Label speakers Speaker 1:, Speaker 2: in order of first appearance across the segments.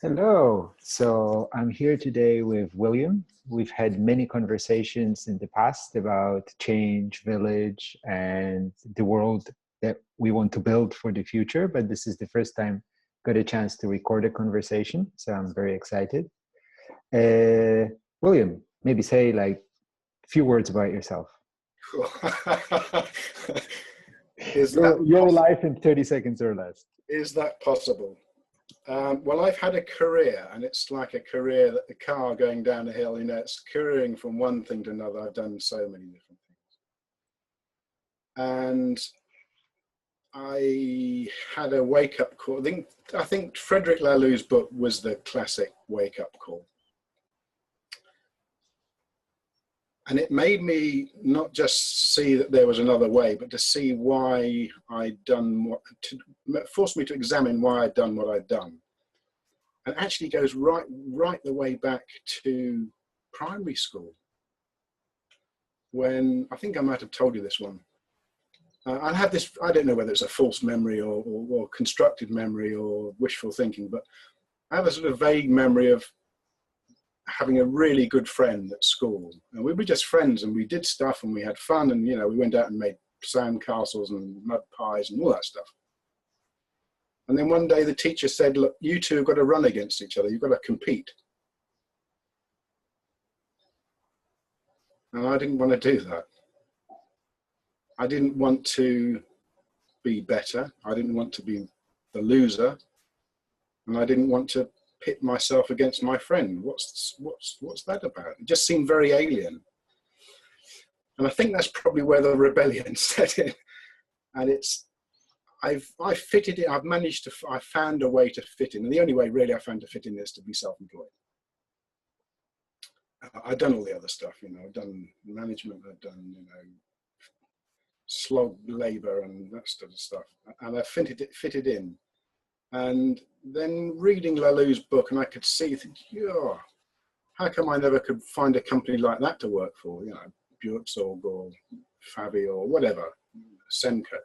Speaker 1: Hello. So I'm here today with William. We've had many conversations in the past about change, village, and the world that we want to build for the future. But this is the first time I got a chance to record a conversation. So I'm very excited. William, maybe say like a few words about yourself.
Speaker 2: Is that
Speaker 1: Your life in 30 seconds or less.
Speaker 2: Is that possible? Well, I've had a career, and it's like a career that the car going down a hill, it's careering from one thing to another. I've done so many different things. And I had a wake-up call. I think Frederick Laloux's book was the classic wake-up call. And it made me not just see that there was another way, but to see why I'd done forced me to examine why I'd done what I'd done. And actually goes right the way back to primary school, when I think I might have told you this one. I have this, I don't know whether it's a false memory or constructed memory or wishful thinking, but I have a sort of vague memory of having a really good friend at school, and we were just friends, and we did stuff, and we had fun, and we went out and made sand castles and mud pies and all that stuff. And then one day the teacher said, "Look, you two have got to run against each other. You've got to compete." And I didn't want to do that. I didn't want to be better. I didn't want to be the loser, and I didn't want to pit myself against my friend. What's that about? It just seemed very alien. And I think that's probably where the rebellion set in. And I fitted in. I found a way to fit in. And the only way really I found to fit in is to be self-employed. I've done all the other stuff, I've done management, I've done, slog labor and that sort of stuff. And I fitted in. And then reading Laloux's book, and I could see, how come I never could find a company like that to work for? Buurtzorg or Fabi or whatever, Semco.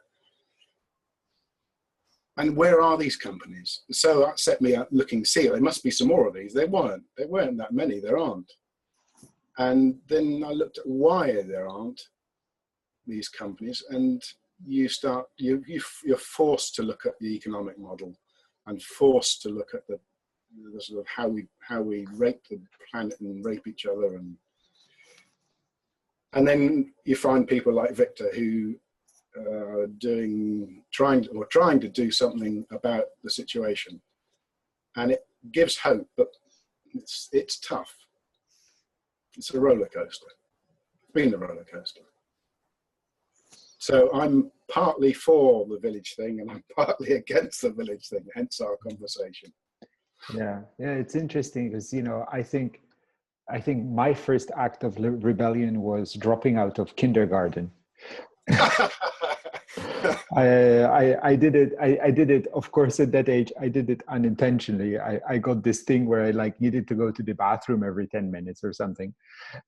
Speaker 2: And where are these companies? So that set me up looking, there must be some more of these. There weren't that many, there aren't. And then I looked at why there aren't these companies, and you're forced to look at the economic model, and forced to look at the sort of how we rape the planet and rape each other, and then you find people like Victor who are trying to do something about the situation, and it gives hope, but it's tough. It's a roller coaster. It's been a roller coaster. So I'm partly for the village thing, and I'm partly against the village thing, hence our conversation.
Speaker 1: Yeah, it's interesting because, I think my first act of rebellion was dropping out of kindergarten. I did it, of course, at that age. I did it unintentionally. I got this thing where I needed to go to the bathroom every 10 minutes or something.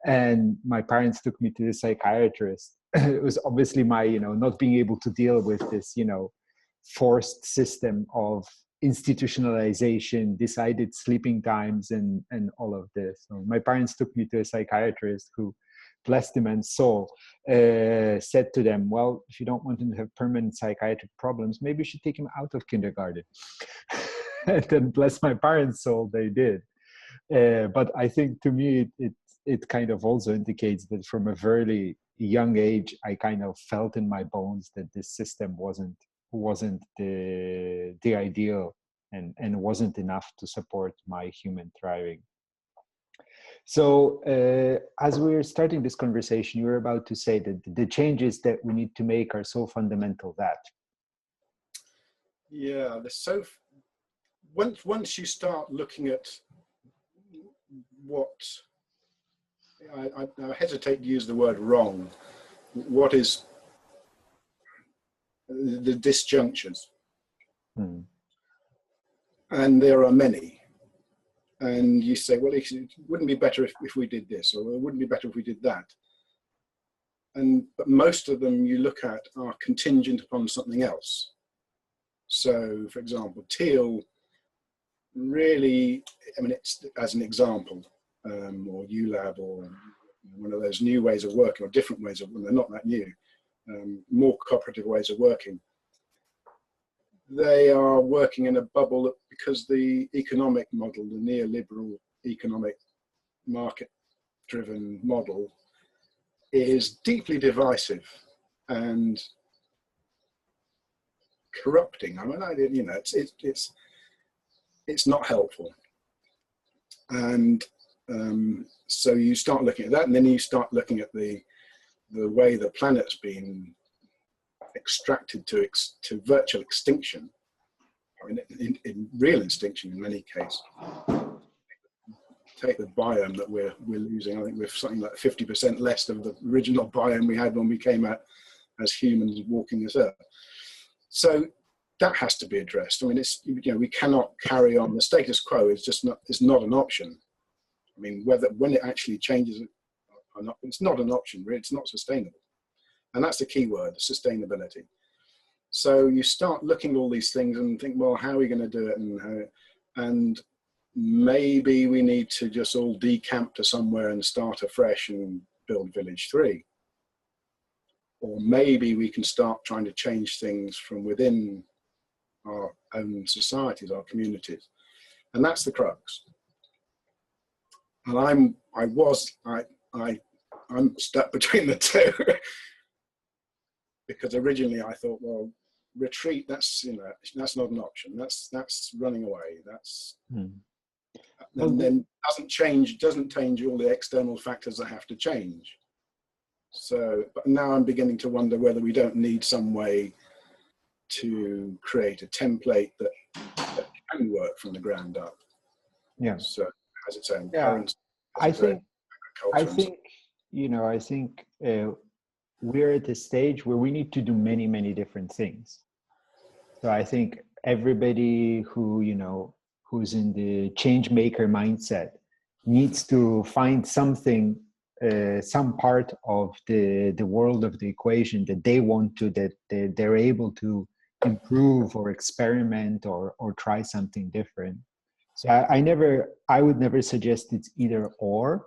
Speaker 1: And my parents took me to the psychiatrist. It was obviously my, not being able to deal with this, forced system of institutionalization, decided sleeping times and all of this. So my parents took me to a psychiatrist who, bless the man's soul, said to them, well, if you don't want him to have permanent psychiatric problems, maybe you should take him out of kindergarten. And then, bless my parents' soul, they did. But I think to me, it kind of also indicates that from a very young age, I kind of felt in my bones that this system wasn't the ideal and wasn't enough to support my human thriving. So as we're starting this conversation, you were about to say that the changes that we need to make are so fundamental that.
Speaker 2: Yeah, once you start looking at what, I hesitate to use the word wrong, what is the disjunctions. And there are many. And you say, well, it wouldn't be better if we did this, or it wouldn't be better if we did that. But most of them you look at are contingent upon something else. So, for example, teal really, I mean, it's as an example, or ULab, or one of those new ways of working, or different ways of, well, they're not that new, more cooperative ways of working. They are working in a bubble because the economic model, the neoliberal economic market-driven model, is deeply divisive and corrupting. I mean, you know, it's not helpful. And so you start looking at that, and then you start looking at the way the planet's been extracted to virtual extinction. I mean, in real extinction in many cases. Take the biome that we're losing. I think we're something like 50% less of the original biome we had when we came out as humans walking this earth. So that has to be addressed. I mean, it's, you know, we cannot carry on. The status quo is just not, it's not an option. I mean, when it actually changes, it's not an option. It's not sustainable. And that's the key word, sustainability. So you start looking at all these things and think, well, how are we going to do it? And maybe we need to just all decamp to somewhere and start afresh and build Village 3. Or maybe we can start trying to change things from within our own societies, our communities. And that's the crux. And I'm stuck between the two. Because originally I thought, well, retreat, that's, you know, that's not an option. That's running away. That's and then doesn't change all the external factors that have to change. So, but now I'm beginning to wonder whether we don't need some way to create a template that can work from the ground up.
Speaker 1: Yeah.
Speaker 2: So has its own
Speaker 1: Yeah.
Speaker 2: currency.
Speaker 1: I think, you know, I think we're at a stage where we need to do many, many different things. So I think everybody who, you know, who's in the change maker mindset needs to find something, some part of the world of the equation that they want to, that they're able to improve or experiment or try something different. So I would never suggest it's either or.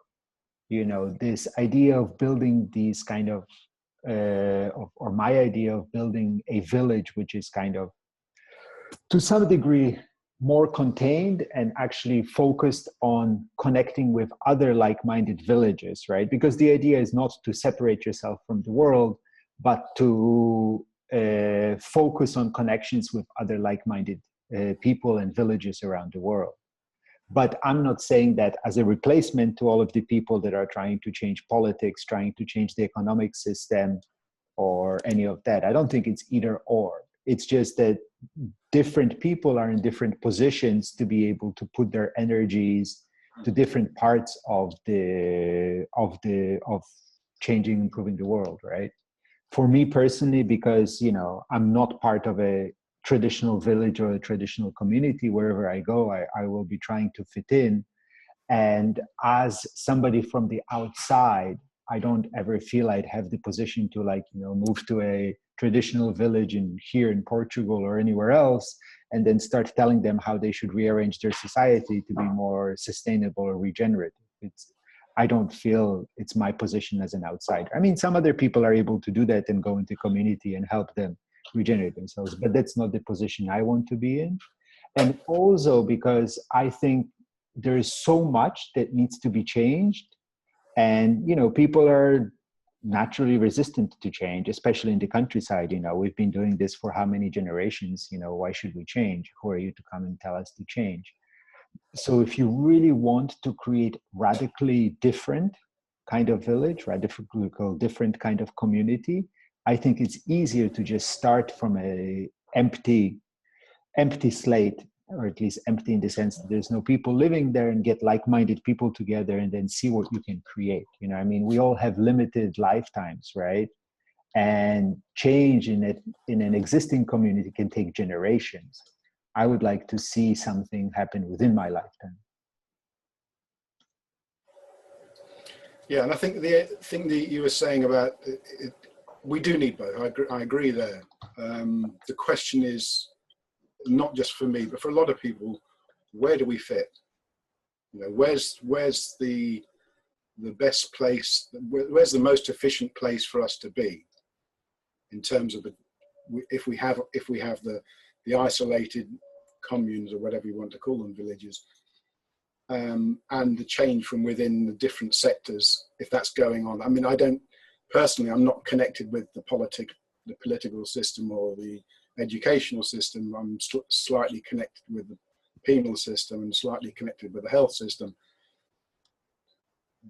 Speaker 1: You know, this idea of building these kind of, or my idea of building a village, which is kind of, to some degree, more contained and actually focused on connecting with other like-minded villages, right? Because the idea is not to separate yourself from the world, but to focus on connections with other like-minded people and villages around the world. But I'm not saying that as a replacement to all of the people that are trying to change politics, trying to change the economic system, or any of that. I don't think it's either or. It's just that different people are in different positions to be able to put their energies to different parts of changing, improving the world, right? For me personally, because, you know, I'm not part of a traditional village or a traditional community. Wherever I go, I will be trying to fit in. And as somebody from the outside, I don't ever feel I'd have the position to, like, you know, move to a traditional village here in Portugal or anywhere else, and then start telling them how they should rearrange their society to be more sustainable or regenerative. I don't feel it's my position as an outsider. I mean, some other people are able to do that and go into community and help them regenerate themselves, but that's not the position I want to be in. And also because I think there is so much that needs to be changed, and, you know, people are naturally resistant to change, especially in the countryside. You know, we've been doing this for how many generations? You know, why should we change? Who are you to come and tell us to change? So if you really want to create radically different kind of village, radically different kind of community, I think it's easier to just start from a empty slate, or at least empty in the sense that there's no people living there, and get like-minded people together and then see what you can create. You know, I mean, we all have limited lifetimes, right? And change in an existing community can take generations. I would like to see something happen within my lifetime.
Speaker 2: Yeah, and I think the thing that you were saying about we do need both. I agree there. The question is, not just for me, but for a lot of people, where do we fit? You know, where's the best place? Where's the most efficient place for us to be in terms of if we have the isolated communes, or whatever you want to call them, villages, and the change from within the different sectors, if that's going on. I mean, I'm not connected with the political system or the educational system. I'm slightly connected with the penal system and slightly connected with the health system,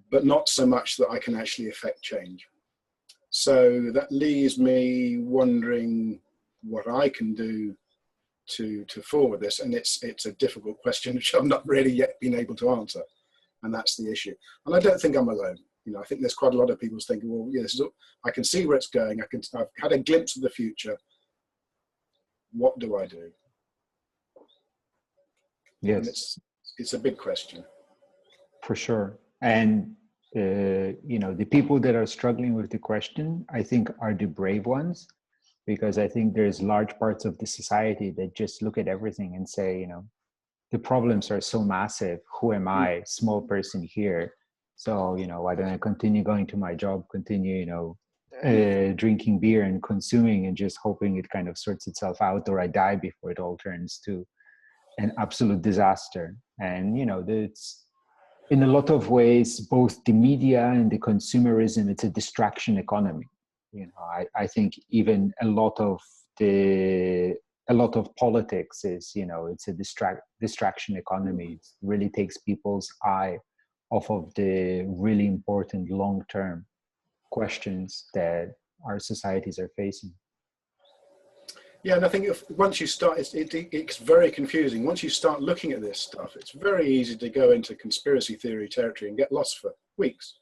Speaker 2: but not so much that I can actually affect change. So that leaves me wondering what I can do to forward this, and it's a difficult question which I've not really yet been able to answer, and that's the issue. And I don't think I'm alone. You know, I think there's quite a lot of people thinking, well, yeah, I can see where it's going. I've had a glimpse of the future. What do I do?
Speaker 1: Yes,
Speaker 2: and it's a big question.
Speaker 1: For sure. And you know, the people that are struggling with the question, I think, are the brave ones, because I think there's large parts of the society that just look at everything and say, you know, the problems are so massive. Who am I, small person here? So, you know, why don't I continue going to my job, continue, you know, drinking beer and consuming and just hoping it kind of sorts itself out, or I die before it all turns to an absolute disaster. And, you know, it's in a lot of ways, both the media and the consumerism, it's a distraction economy. You know, I think even a lot of politics is, you know, it's a distraction economy. It really takes people's eye off of the really important long-term questions that our societies are facing.
Speaker 2: Yeah, and I think once you start, it's very confusing. Once you start looking at this stuff, it's very easy to go into conspiracy theory territory and get lost for weeks,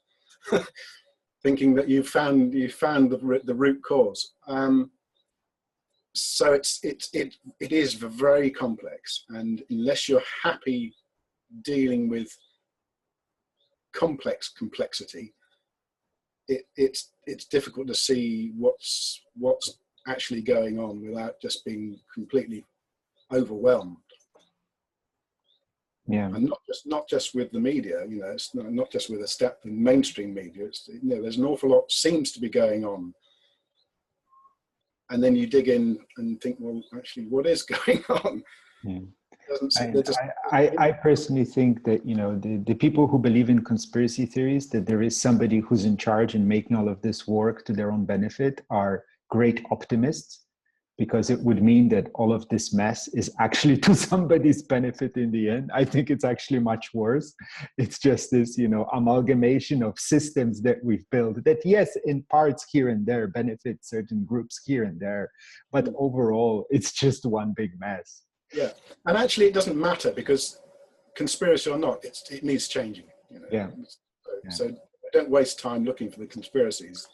Speaker 2: thinking that you found the root cause. So it is very complex, and unless you're happy dealing with complexity, it's difficult to see what's actually going on without just being completely overwhelmed.
Speaker 1: Yeah,
Speaker 2: and not just with the media. You know, it's not just with the mainstream media. It's, you know, there's an awful lot seems to be going on, and then you dig in and think, well, actually, what is going on?
Speaker 1: Yeah.
Speaker 2: I
Speaker 1: I personally think that, you know, the people who believe in conspiracy theories, that there is somebody who's in charge and making all of this work to their own benefit, are great optimists, because it would mean that all of this mess is actually to somebody's benefit in the end. I think it's actually much worse. It's just this, you know, amalgamation of systems that we've built that, yes, in parts here and there benefit certain groups here and there, but overall it's just one big mess.
Speaker 2: Yeah, and actually it doesn't matter, because conspiracy or not, it needs changing. You know?
Speaker 1: Yeah.
Speaker 2: So don't waste time looking for the conspiracies.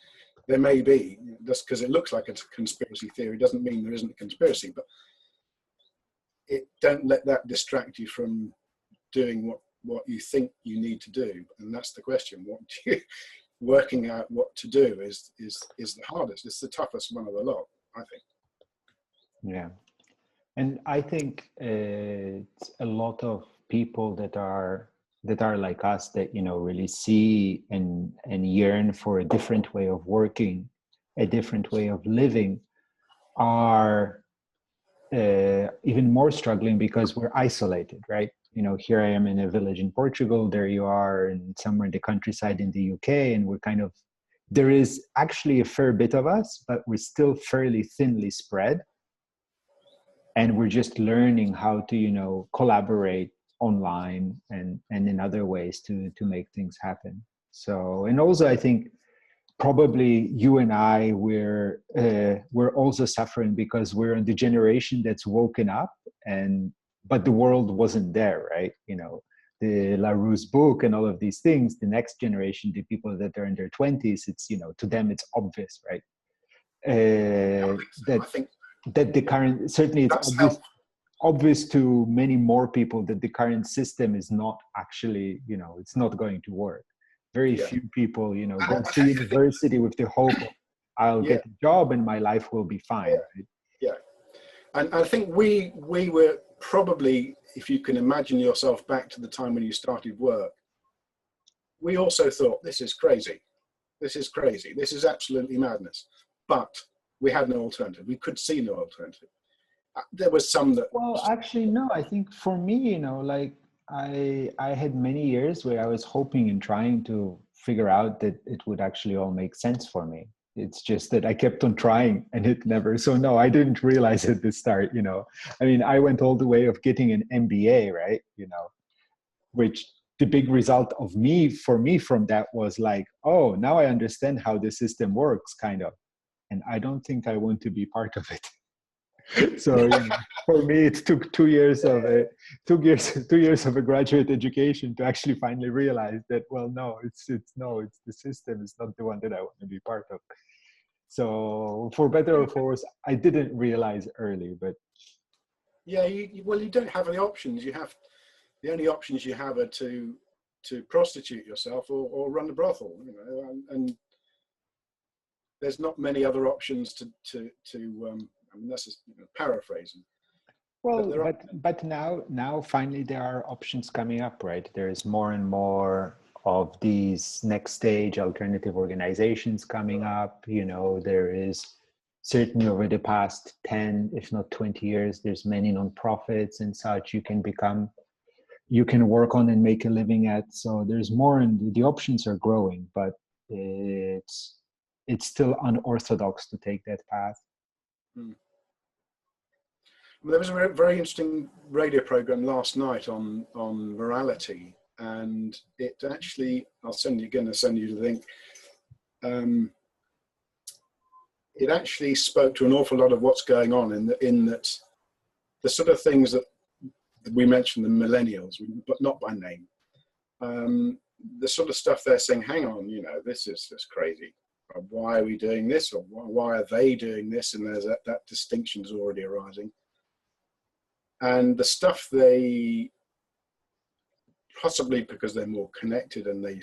Speaker 2: There may be, just because it looks like it's a conspiracy theory doesn't mean there isn't a conspiracy, but don't let that distract you from doing what you think you need to do. And that's the question. Working out what to do is the hardest. It's the toughest one of the lot, I think.
Speaker 1: Yeah. And I think it's a lot of people that are like us, that, you know, really see and yearn for a different way of working, a different way of living, are even more struggling because we're isolated, right? You know, here I am in a village in Portugal, there you are in somewhere in the countryside in the UK, and we're kind of, there is actually a fair bit of us, but we're still fairly thinly spread. And we're just learning how to, you know, collaborate online and in other ways to make things happen. So, and also I think probably you and I, we're also suffering because we're in the generation that's woken up, but the world wasn't there, right? You know, the LaRue's book and all of these things, the next generation, the people that are in their 20s, it's, you know, to them it's obvious, right? That the current, certainly it's obvious to many more people that the current system is not actually, you know, it's not going to work. Very few people, you know, go to university with the hope of, I'll get a job and my life will be fine.
Speaker 2: Yeah.
Speaker 1: Right?
Speaker 2: Yeah. And I think we were probably if you can imagine yourself back to the time when you started work, we also thought, this is crazy. This is crazy. This is absolutely madness. But we had no alternative. We could see no alternative. There was some that...
Speaker 1: Well, actually, no, I think for me, you know, like I had many years where I was hoping and trying to figure out that it would actually all make sense for me. It's just that I kept on trying and it never. So no, I didn't realize at the start, you know. I mean, I went all the way of getting an MBA, right? You know, which the big result of for me from that was like, oh, now I understand how the system works, kind of. And I don't think I want to be part of it. So you know, for me, it took 2 years of a 2 years of a graduate education to actually finally realize that, well, no, it's the system is not the one that I want to be part of. So for better or for worse, I didn't realize early, but
Speaker 2: yeah, well, you don't have any options. The only options you have are to prostitute yourself or run the brothel, you know, and there's not many other options I mean, that's just, you know, paraphrasing.
Speaker 1: well, but now finally there are options coming up, right? There's more and more of these next stage alternative organizations coming up. You know, there is certainly over the past 10, if not 20 years, there's many nonprofits and such you can work on and make a living at. So there's more, and the options are growing, but it's still unorthodox to take that path.
Speaker 2: Hmm. There was a very interesting radio program last night on morality, and it actually, I'll send you the link. It actually spoke to an awful lot of what's going on in that the sort of things that we mentioned, the millennials, but not by name. The sort of stuff they're saying, hang on, you know, this is just crazy. Why are we doing this? Or why are they doing this? And there's that distinction is already arising. And the stuff they, possibly because they're more connected and they've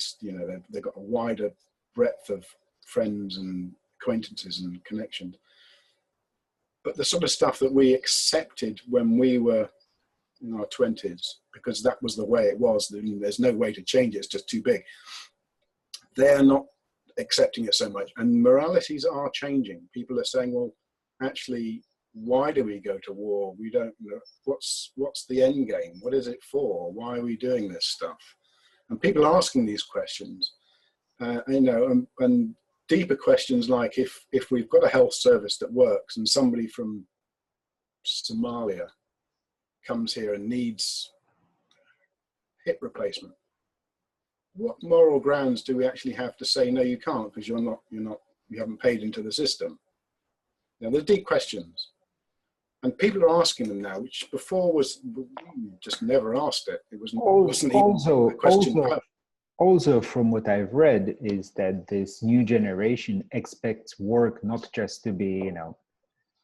Speaker 2: got a wider breadth of friends and acquaintances and connections. But the sort of stuff that we accepted when we were in our 20s, because that was the way it was, there's no way to change it, it's just too big. They're not accepting it so much. And moralities are changing. People are saying, well, actually, why do we go to war? We don't know. What's the end game? What is it for? Why are we doing this stuff? And people are asking these questions, and deeper questions like if we've got a health service that works and somebody from Somalia comes here and needs hip replacement, what moral grounds do we actually have to say, no, you can't, because you haven't paid into the system? Now, they're deep questions. And people are asking them now, which before was just never asked it. It wasn't even a question.
Speaker 1: Also, from what I've read, is that this new generation expects work not just to be,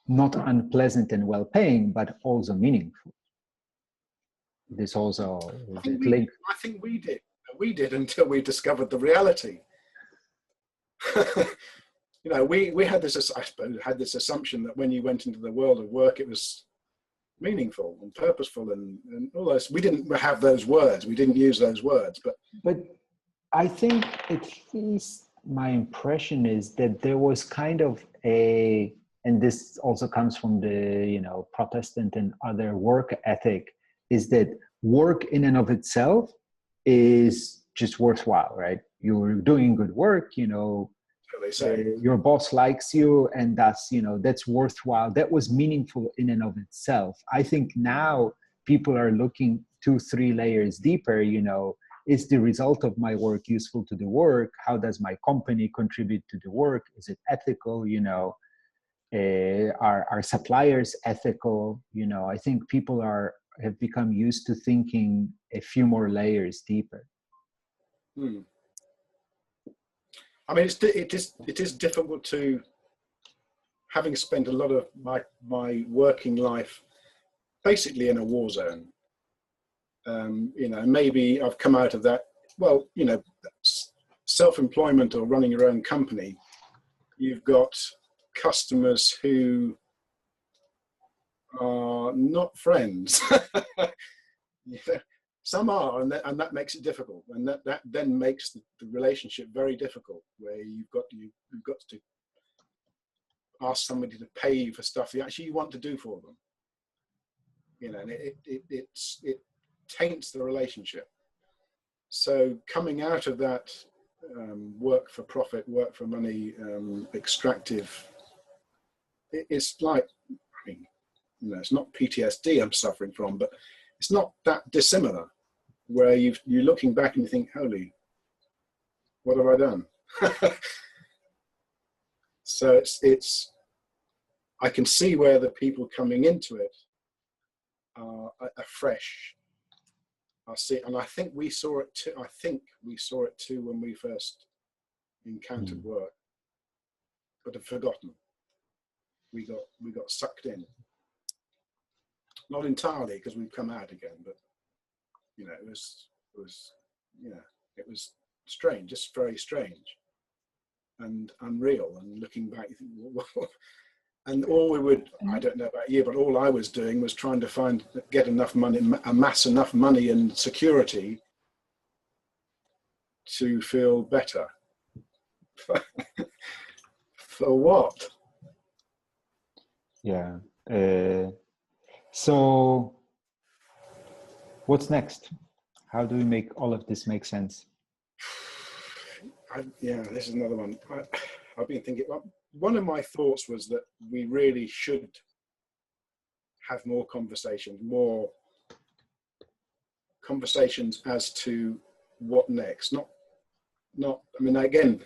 Speaker 1: not unpleasant and well-paying, but also meaningful. This also
Speaker 2: I think we did. We did until we discovered the reality. We had this, I suppose, this assumption that when you went into the world of work, it was meaningful and purposeful and all those. We didn't have those words. We didn't use those words. But
Speaker 1: I think at least my impression is that there was kind of and this also comes from the, Protestant and other work ethic, is that work in and of itself is just worthwhile, right? You're doing good work,
Speaker 2: they say.
Speaker 1: Your boss likes you, and that's worthwhile. That was meaningful in and of itself. I think now people are looking 2-3 layers deeper, is the result of my work useful to the work? How does my company contribute to the work? Is it ethical? Are suppliers ethical? I think people have become used to thinking a few more layers deeper.
Speaker 2: I mean, it is difficult to, having spent a lot of my working life basically in a war zone. Maybe I've come out of that. Well, self-employment or running your own company, you've got customers who are not friends. Yeah, some are, and that makes it difficult, and that then makes the relationship very difficult, where you've got to ask somebody to pay you for stuff you actually want to do for them. You know, and it taints the relationship. So coming out of that work for profit, work for money, extractive, it's like, I mean, you know, it's not PTSD I'm suffering from, but it's not that dissimilar, where you're looking back and you think, holy, what have I done? So it's I can see where the people coming into it are fresh. I see, and I think we saw it too. I think we saw it too when we first encountered work, but have forgotten. We got sucked in. Not entirely, because we've come out again, but you know, it was it was strange, just very strange and unreal. And looking back, you think, well, and all we would, I don't know about you, but all I was doing was trying to get enough money, amass enough money and security to feel better. For what?
Speaker 1: Yeah. So what's next? How do we make all of this make sense?
Speaker 2: Yeah, this is another one. I've been thinking, one of my thoughts was that we really should have more conversations as to what next. Not, I mean, again,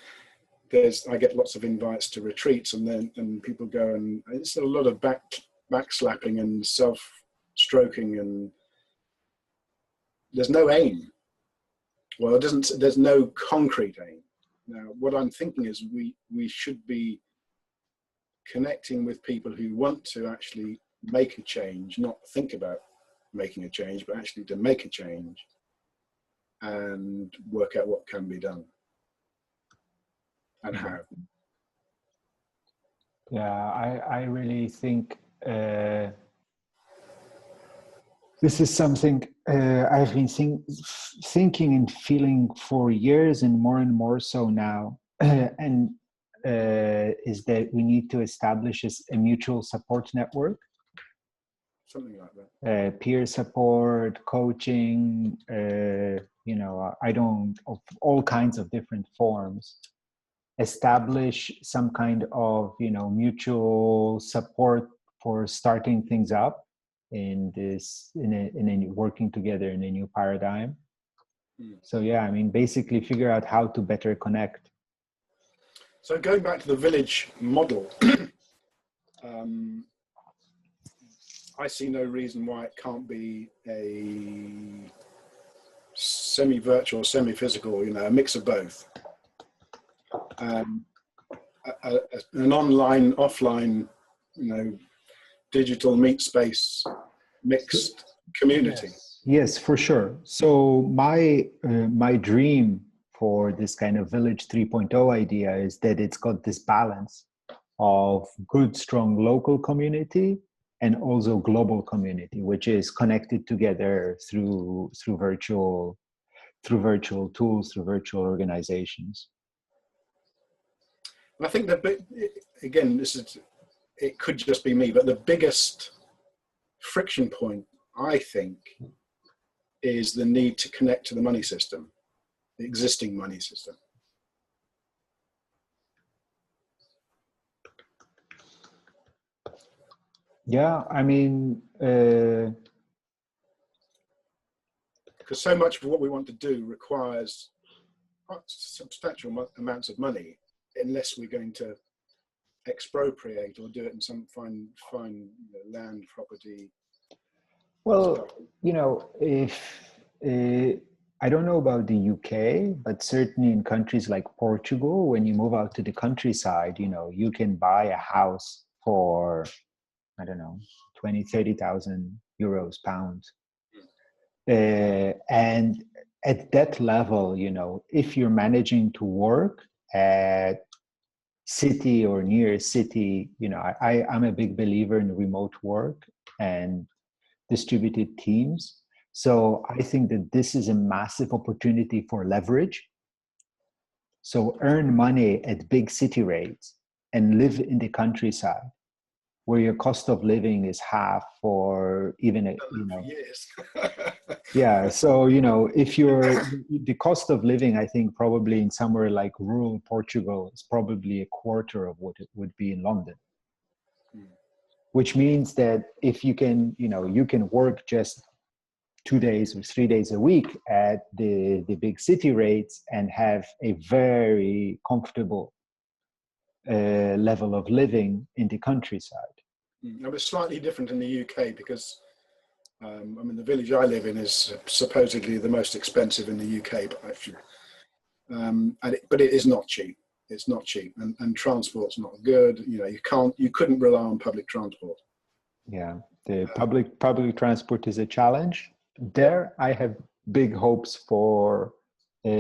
Speaker 2: I get lots of invites to retreats, and people go, and it's a lot of backslapping and self-stroking, and there's no aim. Well, there's no concrete aim. Now, what I'm thinking is we should be connecting with people who want to actually make a change, not think about making a change, but actually to make a change and work out what can be done and how.
Speaker 1: Yeah, I really think this is something I've been thinking and feeling for years, and more so now. And is that we need to establish a mutual support network.
Speaker 2: Something like that.
Speaker 1: Peer support, coaching, you know, of all kinds of different forms. Establish some kind of, you know, mutual support for starting things up in a working together in a new paradigm. So yeah, I mean, basically figure out how to better connect.
Speaker 2: So going back to the village model, I see no reason why it can't be a semi-virtual, semi-physical, you know, a mix of both. An online, offline, you know, digital meet space, mixed community.
Speaker 1: Yes, for sure. So my dream for this kind of village 3.0 idea is that it's got this balance of good, strong local community and also global community, which is connected together through virtual tools, through virtual organizations.
Speaker 2: I think again, it could just be me, but the biggest friction point, I think, is the need to connect to the money system, the existing money system.
Speaker 1: Yeah, I mean,
Speaker 2: because so much of what we want to do requires substantial amounts of money, unless we're going to expropriate or do it in some fine land property.
Speaker 1: Well, you know, if I don't know about the UK, but certainly in countries like Portugal, when you move out to the countryside, you know, you can buy a house for, I don't know, 20, 30,000 euros, pounds. And at that level, you know, if you're managing to work at city or near city, you know, I'm a big believer in remote work and distributed teams. So I think that this is a massive opportunity for leverage. So earn money at big city rates and live in the countryside where your cost of living is half or even, you
Speaker 2: For
Speaker 1: know,
Speaker 2: years.
Speaker 1: yeah. So, you know, if you're, the cost of living, I think probably in somewhere like rural Portugal is probably a quarter of what it would be in London, which means that if you can, you know, you can work just 2 days or 3 days a week at the big city rates and have a very comfortable level of living in the countryside.
Speaker 2: Now, it's slightly different in the UK because, I mean, the village I live in is supposedly the most expensive in the UK, but actually, but it is not cheap. It's not cheap, and transport's not good. You know, you couldn't rely on public transport.
Speaker 1: Yeah, the public transport is a challenge. There, I have big hopes for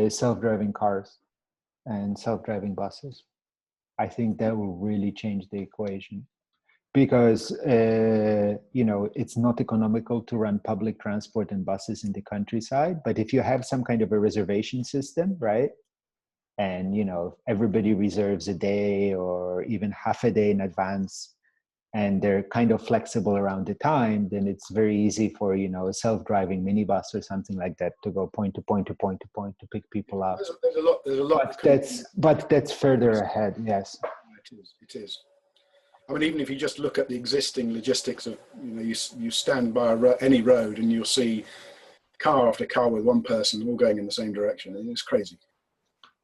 Speaker 1: self-driving cars and self-driving buses. I think that will really change the equation because you know, it's not economical to run public transport and buses in the countryside. But if you have some kind of a reservation system, right? And you know, everybody reserves a day or even half a day in advance, and they're kind of flexible around the time, then it's very easy for, you know, a self-driving minibus or something like that to go point to point to point to point to pick people up.
Speaker 2: There's a lot.
Speaker 1: But that's further ahead. Yes.
Speaker 2: It is. It is. I mean, even if you just look at the existing logistics of, you know, you stand by any road and you'll see car after car with one person all going in the same direction, and it's crazy.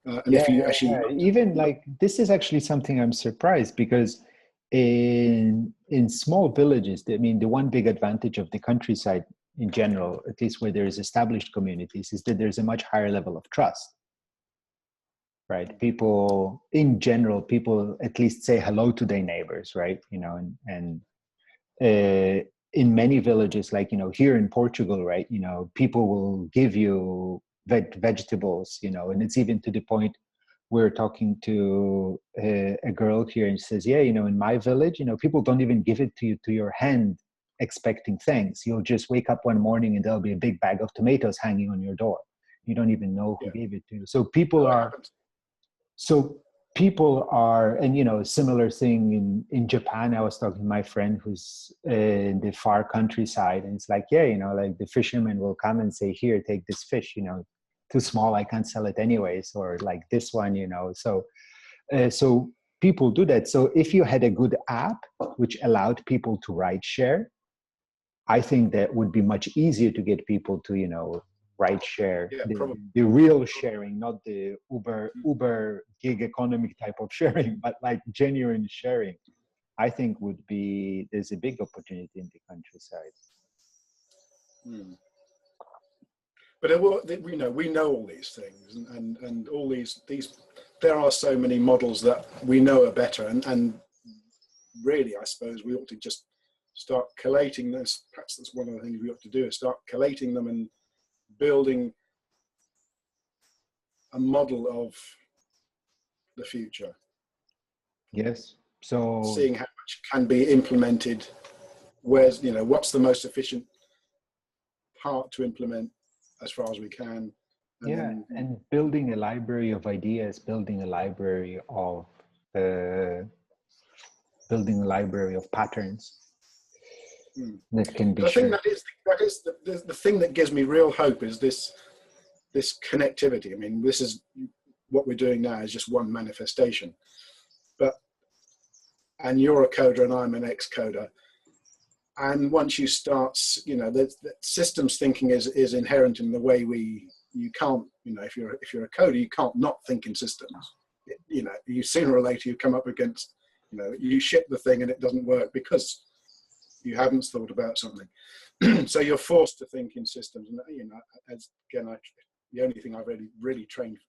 Speaker 2: And
Speaker 1: Yeah,
Speaker 2: if you actually
Speaker 1: even like this is actually something I'm surprised because in small villages, I mean, the one big advantage of the countryside in general, at least where there's established communities, is that there's a much higher level of trust. Right? People, in general, people at least say hello to their neighbors, right? You know, and in many villages, like, you know, here in Portugal, right? You know, people will give you vegetables, you know, and it's even to the point we're talking to a girl here and she says, yeah, you know, in my village, you know, people don't even give it to you to your hand expecting thanks. You'll just wake up one morning and there'll be a big bag of tomatoes hanging on your door. You don't even know who gave it to you. So people are, and you know, similar thing in Japan. I was talking to my friend who's in the far countryside, and it's like, yeah, you know, like the fisherman will come and say, here, take this fish, you know, too small, I can't sell it anyways, or like this one, you know. So people do that. So if you had a good app which allowed people to ride share, I think that would be much easier to get people to, you know, ride share, the real sharing, not the Uber gig economy type of sharing, but like genuine sharing. I think there's a big opportunity in the countryside.
Speaker 2: But we know all these things, and all these there are so many models that we know are better, and really, I suppose we ought to just start collating this. Perhaps that's one of the things we ought to do, is start collating them and building a model of the future.
Speaker 1: Yes. So
Speaker 2: seeing how much can be implemented, where's, you know, what's the most efficient part to implement as far as we can.
Speaker 1: And building a library of ideas, building a library of patterns that can be
Speaker 2: shared. I think that is the thing that gives me real hope, is this connectivity. I mean, this is what we're doing now is just one manifestation, and you're a coder and I'm an ex-coder. And once you start, you know, the systems thinking is inherent in the way you can't, you know, if you're a coder, you can't not think in systems. You know, you sooner or later you come up against, you know, you ship the thing and it doesn't work because you haven't thought about something. So you're forced to think in systems. And, you know, the only thing I've really trained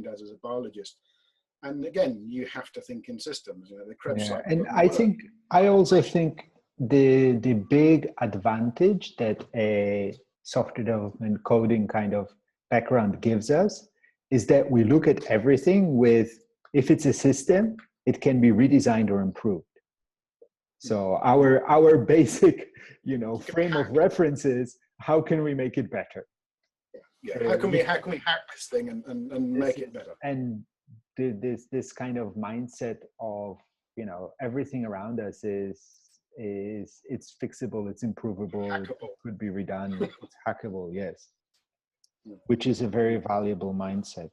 Speaker 2: as a biologist. And again, you have to think in systems. You know, the Krebs cycle.
Speaker 1: And I also think the big advantage that a software development coding kind of background gives us is that we look at everything with, if it's a system, it can be redesigned or improved. So our basic, you know, frame of references how can we make it better?
Speaker 2: Yeah. How can we hack this thing and make it better?
Speaker 1: And this kind of mindset of, you know, everything around us is it's fixable, it's improvable,
Speaker 2: Hackable.
Speaker 1: it could be redone, it's hackable, yes.
Speaker 2: Yeah.
Speaker 1: Which is a very valuable mindset.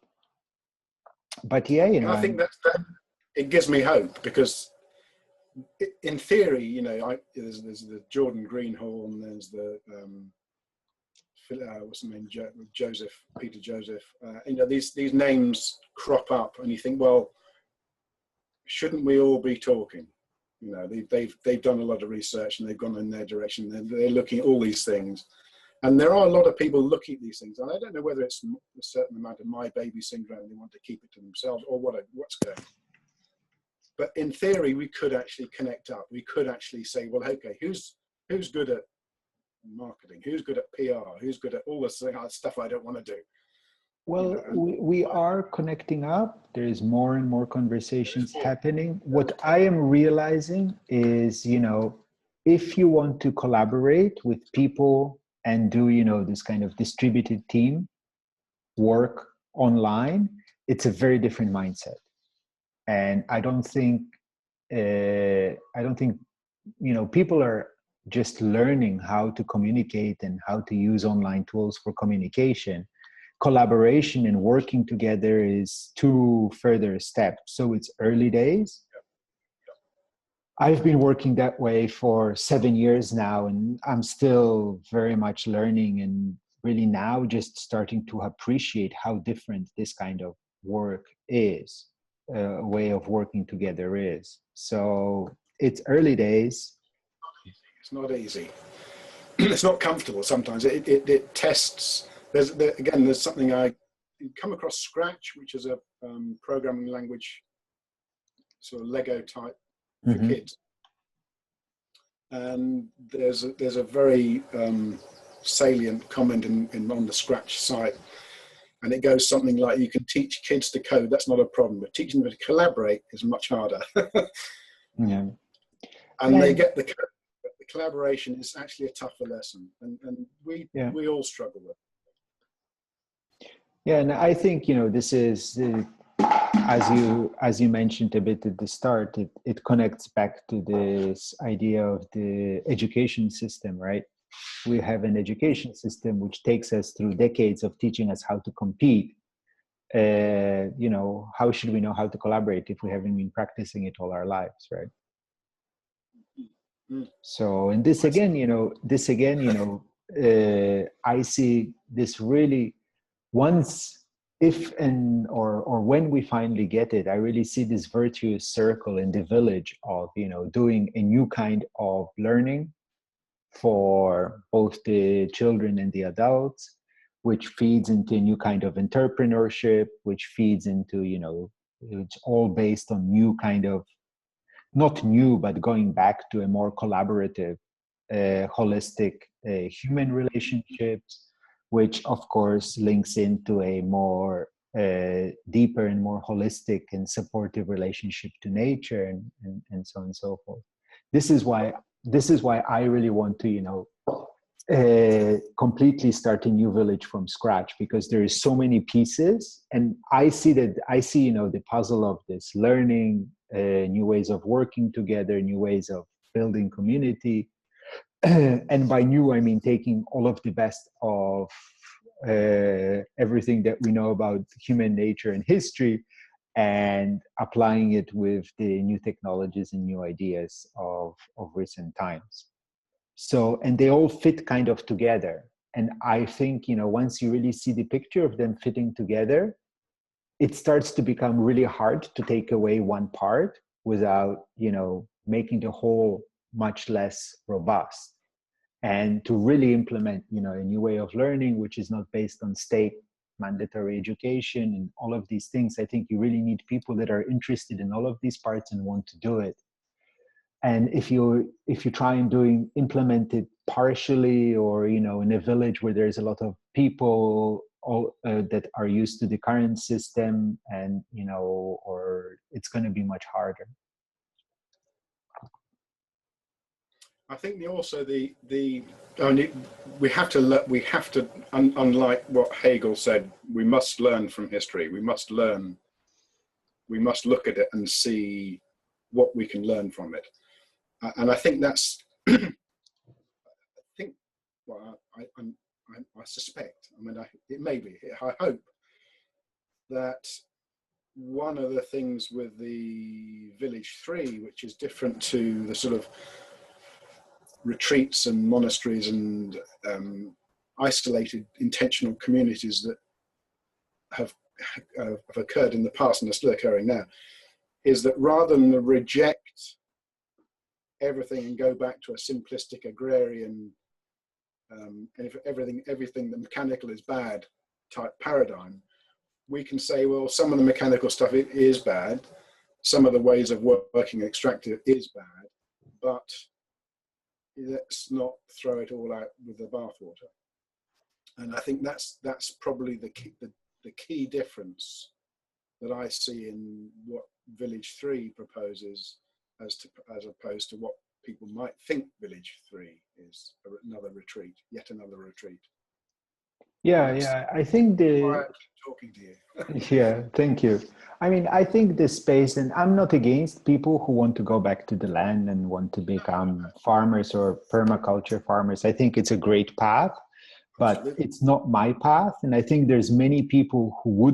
Speaker 1: But yeah, you know,
Speaker 2: and I think that it gives me hope, because in theory, you know, there's the Jordan Greenhorn, there's the what's the name, Peter Joseph. You know, these names crop up, and you think, well, shouldn't we all be talking? You know, they've done a lot of research and they've gone in their direction. They're looking at all these things, and there are a lot of people looking at these things. And I don't know whether it's a certain amount of my baby syndrome, they want to keep it to themselves, or what's going on. But in theory, we could actually connect up. We could actually say, well, okay, who's good at marketing? Who's good at PR? Who's good at all this stuff I don't want to do?
Speaker 1: Well,
Speaker 2: You know,
Speaker 1: we are connecting up. There is more and more conversations happening. What I am realizing is, you know, if you want to collaborate with people and do, you know, this kind of distributed team work online, it's a very different mindset. And I don't think, you know, people are just learning how to communicate and how to use online tools for communication. Collaboration and working together is two further steps. So it's early days. I've been working that way for 7 years now, and I'm still very much learning, and really now just starting to appreciate how different this kind of work is, way of working together is. So it's early days.
Speaker 2: it's not easy. It's not comfortable sometimes. It tests. There's something I come across, Scratch, which is a programming language, sort of Lego type for kids. And there's a very salient comment on the Scratch site, and it goes something like, you can teach kids to code, that's not a problem, but teaching them to collaborate is much harder.
Speaker 1: Yeah.
Speaker 2: And they get the collaboration is actually a tougher lesson, and we all struggle with it.
Speaker 1: Yeah, and I think, you know, this is as you mentioned a bit at the start, it connects back to this idea of the education system, right? We have an education system which takes us through decades of teaching us how to compete. You know, how should we know how to collaborate if we haven't been practicing it all our lives, right? So, and this again, you know, I see this really, once, if and or when we finally get it, I really see this virtuous circle in the village of, you know, doing a new kind of learning for both the children and the adults, which feeds into a new kind of entrepreneurship, which feeds into, you know, it's all based on new kind of, not new, but going back to a more collaborative, holistic human relationships, which of course links into a more deeper and more holistic and supportive relationship to nature, and so on and so forth. This is why I really want to, you know, completely start a new village from scratch, because there is so many pieces, and I see, you know, the puzzle of this learning, new ways of working together, new ways of building community. And by new, I mean taking all of the best of everything that we know about human nature and history, and applying it with the new technologies and new ideas of recent times. So, and they all fit kind of together. And I think, you know, once you really see the picture of them fitting together, it starts to become really hard to take away one part without, you know, making the whole much less robust. And to really implement, you know, a new way of learning, which is not based on state mandatory education and all of these things, I think you really need people that are interested in all of these parts and want to do it. And if you try and implement it partially, or, you know, in a village where there's a lot of people that are used to the current system, and, you know, or it's going to be much harder.
Speaker 2: I think only we have to unlike what Hegel said, we must learn from history. We must look at it and see what we can learn from it. And I think that's, I think, well, I suspect, I mean, it may be, I hope that one of the things with the Village 3, which is different to the sort of retreats and monasteries and isolated intentional communities that have occurred in the past and are still occurring now, is that rather than reject everything and go back to a simplistic agrarian, if everything the mechanical is bad type paradigm, we can say, well, some of the mechanical stuff is bad, some of the ways of working extractive is bad, but let's not throw it all out with the bathwater. And I think that's probably the key difference that I see in what Village 3 proposes as opposed to what people might think Village 3 is, yet another retreat.
Speaker 1: Yeah, I think
Speaker 2: talking to you.
Speaker 1: Yeah, thank you. I mean, I think the space, and I'm not against people who want to go back to the land and want to become farmers or permaculture farmers. I think it's a great path, but
Speaker 2: Absolutely.
Speaker 1: it's not my path. And I think there's many people who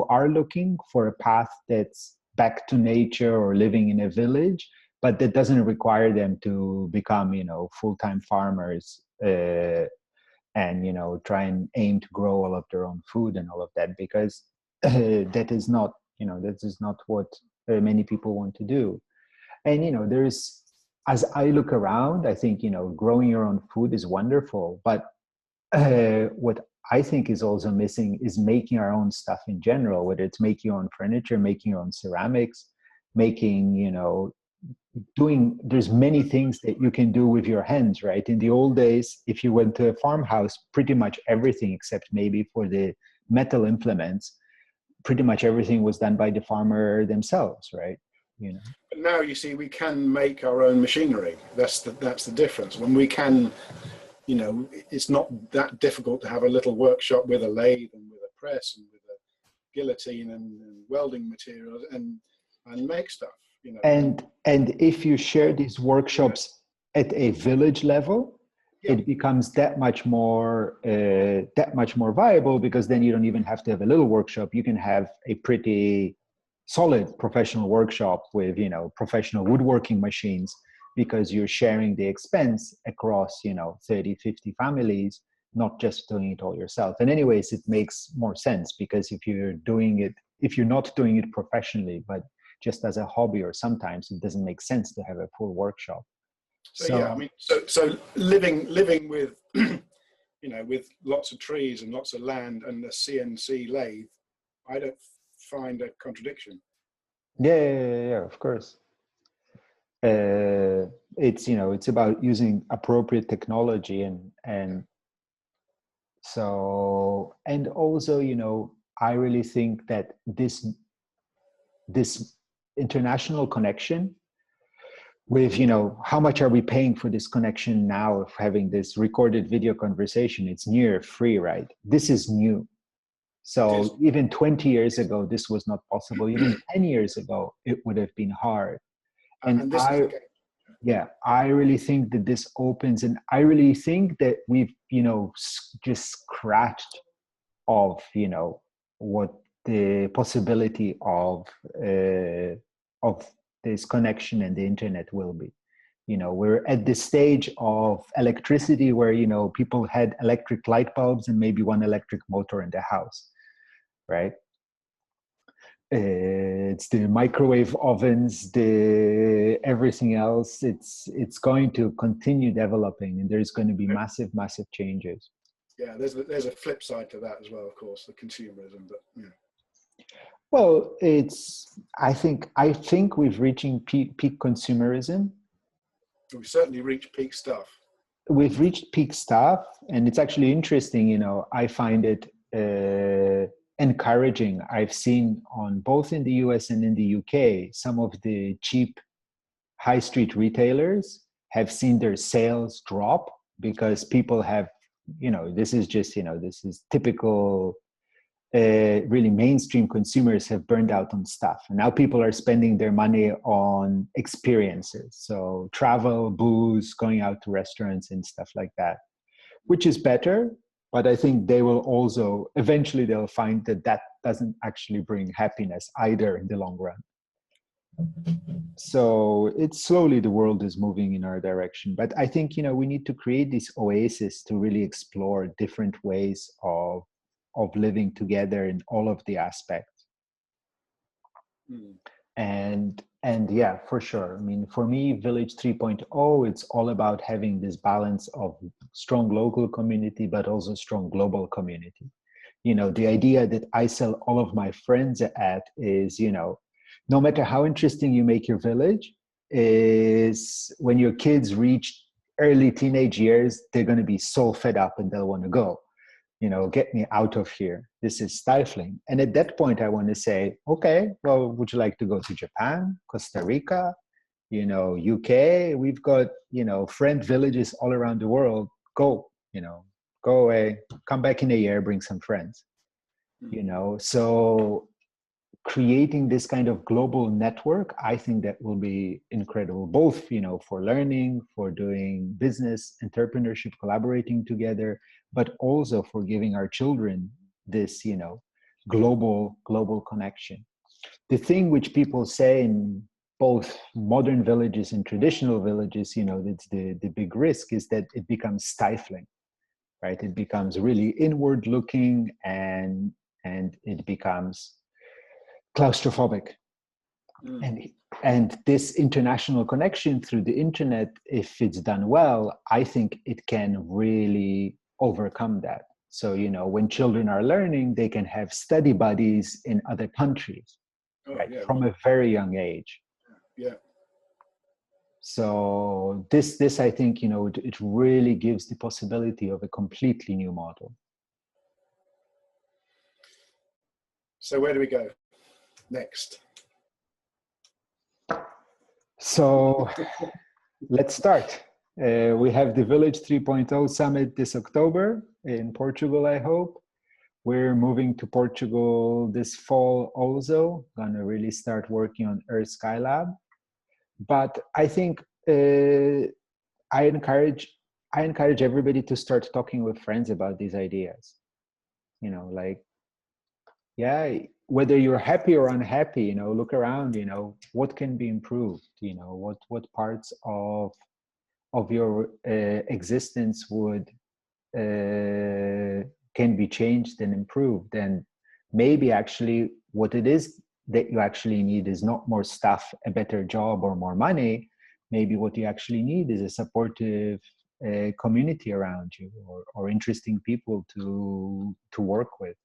Speaker 1: are looking for a path that's back to nature or living in a village, but that doesn't require them to become, full-time farmers. And try and aim to grow all of their own food and all of that, because that is not what many people want to do. And there's, as I look around, I think growing your own food is wonderful, but what I think is also missing is making our own stuff in general, whether it's making your own furniture, making your own ceramics, making there's many things that you can do with your hands, right? In the old days, if you went to a farmhouse, pretty much everything, except maybe for the metal implements, pretty much everything was done by the farmer themselves, right?
Speaker 2: But now you see, we can make our own machinery. That's the difference. When we can, it's not that difficult to have a little workshop with a lathe and with a press and with a guillotine and welding materials and make stuff.
Speaker 1: And if you share these workshops at a village level, it becomes that much more viable, because then you don't even have to have a little workshop. You can have a pretty solid professional workshop with professional woodworking machines, because you're sharing the expense across 30, 50 families, not just doing it all yourself. And anyways, it makes more sense, because if you're not doing it professionally, but just as a hobby, or sometimes it doesn't make sense to have a full workshop.
Speaker 2: So yeah, I mean, so living with, with lots of trees and lots of land and a CNC lathe, I don't find a contradiction.
Speaker 1: Yeah, of course. It's about using appropriate technology and so, and also, I really think that this international connection with, how much are we paying for this connection now of having this recorded video conversation? It's near free, right? This is new. So even 20 years ago, this was not possible. Even 10 years ago, it would have been hard. And I really think that this opens, and I really think that we've, just scratched of, what the possibility of this connection and the internet will be. We're at this stage of electricity where, people had electric light bulbs and maybe one electric motor in the house, right? It's the microwave ovens, the everything else. It's going to continue developing, and there's going to be massive changes.
Speaker 2: Yeah, there's a flip side to that as well, of course, the consumerism. But yeah.
Speaker 1: Well, I think we've reaching peak consumerism.
Speaker 2: We've certainly reached peak stuff.
Speaker 1: We've reached peak stuff, and it's actually interesting. I find it encouraging. I've seen on both in the US and in the UK, some of the cheap high street retailers have seen their sales drop because people have, this is just, this is typical, really mainstream consumers have burned out on stuff. And now people are spending their money on experiences. So travel, booze, going out to restaurants and stuff like that, which is better. But I think they will also, eventually they'll find that that doesn't actually bring happiness either in the long run. So it's slowly the world is moving in our direction. But I think, we need to create this oasis to really explore different ways of living together in all of the aspects. And yeah, for sure. I mean, for me, Village 3.0, it's all about having this balance of strong local community, but also strong global community. The idea that I sell all of my friends at is, no matter how interesting you make your village, is when your kids reach early teenage years, they're going to be so fed up and they'll want to go. Get me out of here. This is stifling. And at that point, I want to say, okay, well, would you like to go to Japan, Costa Rica, UK? We've got, friend villages all around the world. Go, go away, come back in a year, bring some friends, So creating this kind of global network, I think that will be incredible, both, for learning, for doing business, entrepreneurship, collaborating together, but also for giving our children this, global connection. The thing which people say in both modern villages and traditional villages, that's the big risk is that it becomes stifling, right? It becomes really inward looking and it becomes claustrophobic. And this international connection through the internet, if it's done well, I think it can really overcome that. So, when children are learning, they can have study buddies in other countries, right? Yeah, from a very young age.
Speaker 2: Yeah.
Speaker 1: So this I think, it really gives the possibility of a completely new model.
Speaker 2: So where do we go next?
Speaker 1: So let's start. We have the Village 3.0 Summit this October in Portugal, I hope. We're moving to Portugal this fall also. Gonna really start working on Earth Skylab. But I think I encourage everybody to start talking with friends about these ideas. Yeah, whether you're happy or unhappy, look around, what can be improved, what parts of your existence would can be changed and improved. And maybe actually what it is that you actually need is not more stuff, a better job, or more money. Maybe what you actually need is a supportive community around you, or interesting people to work with.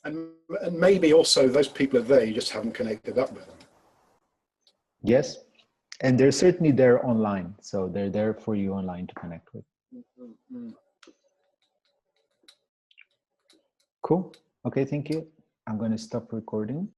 Speaker 2: And maybe also those people are there, you just haven't connected up with them.
Speaker 1: Yes. And they're certainly there online. So they're there for you online to connect with. Cool. Okay, thank you. I'm going to stop recording.